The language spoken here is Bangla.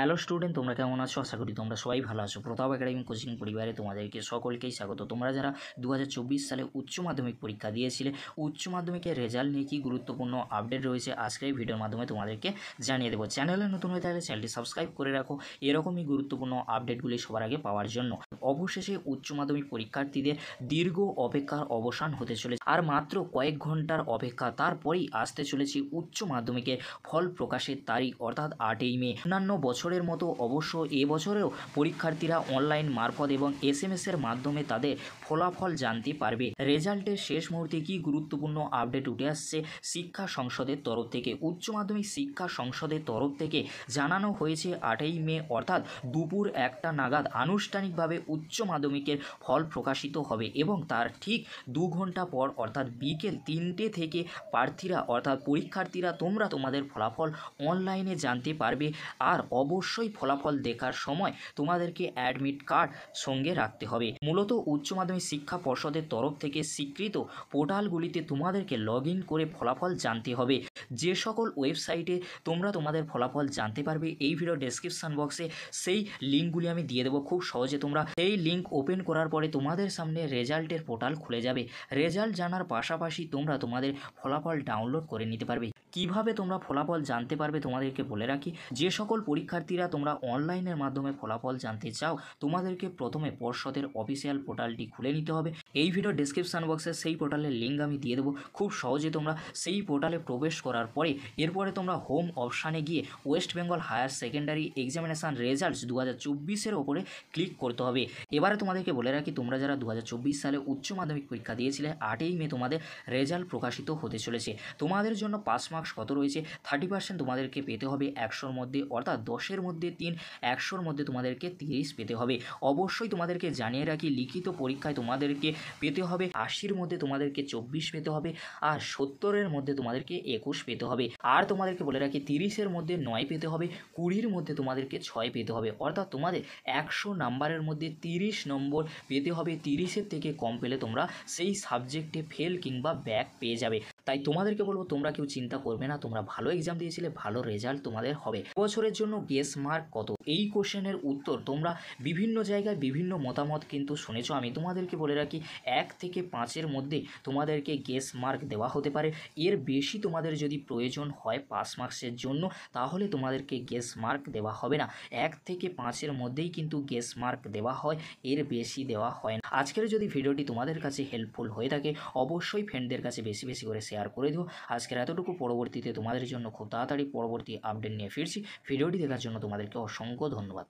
হ্যালো স্টুডেন্ট, তোমরা কেমন আছো? আশা করি তোমরা সবাই ভালো আছো। প্রতাপ একাডেমি কোচিং পরিবারে তোমাদেরকে সকলকেই স্বাগত। তোমরা যারা 2024 সালে উচ্চ মাধ্যমিক পরীক্ষা দিয়েছিলে, উচ্চ মাধ্যমিকের রেজাল্ট নিয়ে কী গুরুত্বপূর্ণ আপডেট রয়েছে আজকের এই ভিডিওর মাধ্যমে তোমাদেরকে জানিয়ে দেবো। চ্যানেলে নতুন হয়ে থাকলে চ্যানেলটি সাবস্ক্রাইব করে রাখো এরকমই গুরুত্বপূর্ণ আপডেটগুলি সবার আগে পাওয়ার জন্য। অবশেষে উচ্চ মাধ্যমিক পরীক্ষার্থীদের দীর্ঘ অপেক্ষার অবসান হতে চলেছে। আর মাত্র কয়েক ঘন্টার অপেক্ষা, তারপরেই আসতে চলেছে উচ্চ মাধ্যমিকের ফল প্রকাশের তারিখ, অর্থাৎ 8ই মে। অন্যান্য বছরের মতো অবশ্য এবছরেও পরীক্ষার্থীরা অনলাইন মারফত এবং এসএমএসের মাধ্যমে তাদের ফলাফল জানতে পারবে। রেজাল্টের শেষ মুহূর্তে কী গুরুত্বপূর্ণ আপডেট উঠে আসছে শিক্ষা সংসদের তরফ থেকে। উচ্চ মাধ্যমিক শিক্ষা সংসদের তরফ থেকে জানানো হয়েছে 8ই মে অর্থাৎ দুপুর 1টা নাগাদ আনুষ্ঠানিকভাবে উচ্চ মাধ্যমিকের ফল প্রকাশিত হবে এবং তার ঠিক 2 ঘন্টা পর অর্থাৎ বিকেল 3টে থেকে প্রার্থীরা অর্থাৎ পরীক্ষার্থীরা তোমরা তোমাদের ফলাফল অনলাইনে জানতে পারবে। আর অবশ্যই ফলাফল দেখার সময় তোমাদেরকে অ্যাডমিট কার্ড সঙ্গে রাখতে হবে। মূলত উচ্চ মাধ্যমিক শিক্ষা পর্ষদের তরফ থেকে স্বীকৃত পোর্টালগুলিতে তোমাদেরকে লগ ইন করে ফলাফল জানতে হবে। যে সকল ওয়েবসাইটে তোমরা তোমাদের ফলাফল জানতে পারবে, এই ভিডিও ডেসক্রিপশান বক্সে সেই লিঙ্কগুলি আমি দিয়ে দেবো। খুব সহজে তোমরা এই লিঙ্ক ওপেন করার পরে তোমাদের সামনে রেজাল্টের পোর্টাল খুলে যাবে। রেজাল্ট জানার পাশাপাশি তোমরা তোমাদের ফলাফল ডাউনলোড করে নিতে পারবে। কিভাবে তোমরা ফলাফল জানতে পারবে তোমাদেরকে বলে রাখি। যে সকল পরীক্ষার্থীরা তোমরা অনলাইনের মাধ্যমে ফলাফল জানতে চাও, তোমাদেরকে প্রথমে পর্ষদের অফিসিয়াল পোর্টালটি খুলে নিতে হবে। এই ভিডিও ডেসক্রিপশান বক্সে সেই পোর্টালের লিঙ্ক আমি দিয়ে দেবো। খুব সহজে তোমরা সেই পোর্টালে প্রবেশ করার পরে এরপরে তোমরা হোম অপশানে গিয়ে West Bengal higher secondary examination results 2024-এর ওপরে ক্লিক করতে হবে। এবারে তোমাদেরকে বলে রাখি, তোমরা যারা 2024 সালে উচ্চ মাধ্যমিক পরীক্ষা দিয়েছিলে, 8ই মে তোমাদের রেজাল্ট প্রকাশিত হতে চলেছে। তোমাদের জন্য পাস মার্কস কত রয়েছে? 30% তোমাদেরকে পেতে হবে 100-র মধ্যে, অর্থাৎ 10-এর মধ্যে 3, 100-র মধ্যে তোমাদেরকে 30 পেতে হবে। অবশ্যই তোমাদেরকে জানিয়ে রাখি, লিখিত পরীক্ষায় তোমাদেরকে পেতে হবে 80-র মধ্যে তোমাদেরকে 24 পেতে হবে, আর 70-এর মধ্যে তোমাদেরকে 21 পেতে হবে। আর তোমাদেরকে বলে রাখি, 30-এর মধ্যে 9 পেতে হবে, 20-র মধ্যে তোমাদেরকে 6 পেতে হবে। অর্থাৎ তোমাদের 100 নাম্বারের মধ্যে 30 নম্বর পেতে হবে। 30-এর থেকে কম পেলে তোমরা সেই সাবজেক্টে ফেল কিংবা ব্যাক পেয়ে যাবে। তাই তোমাদেরকে বলবো, তোমরা কেউ চিন্তা করবে না, তোমরা ভালো এক্সাম দিয়েছিলে, ভালো রেজাল্ট তোমাদের হবে। বছরের জন্য গেস মার্ক কত? এই কোশ্চেনের উত্তর তোমরা বিভিন্ন জায়গায় বিভিন্ন মতামত কিন্তু শুনেছো। আমি তোমাদেরকে বলে রাখি, 1 থেকে 5-এর মধ্যে তোমাদেরকে গেস মার্ক দেওয়া হতে পারে। এর বেশি তোমাদের যদি প্রয়োজন হয় পাস মার্কসের জন্য, তাহলে তোমাদেরকে গেস মার্ক দেওয়া হবে না। 1 থেকে 5-এর মধ্যেই কিন্তু গেস মার্ক দেওয়া হয়, এর বেশি দেওয়া হয় না। আজকের যদি ভিডিওটি তোমাদের কাছে হেল্পফুল হয়ে থাকে, অবশ্যই ফ্রেন্ডদের কাছে বেশি বেশি করে শেয়ার করে দিও। আজকের এতটুকু, পরবর্তীতে তোমাদের জন্য খুব তাড়াতাড়ি পরবর্তী আপডেট নিয়ে ফিরছি। ভিডিওটি দেখার জন্য তোমাদেরকে অসংখ্য ধন্যবাদ।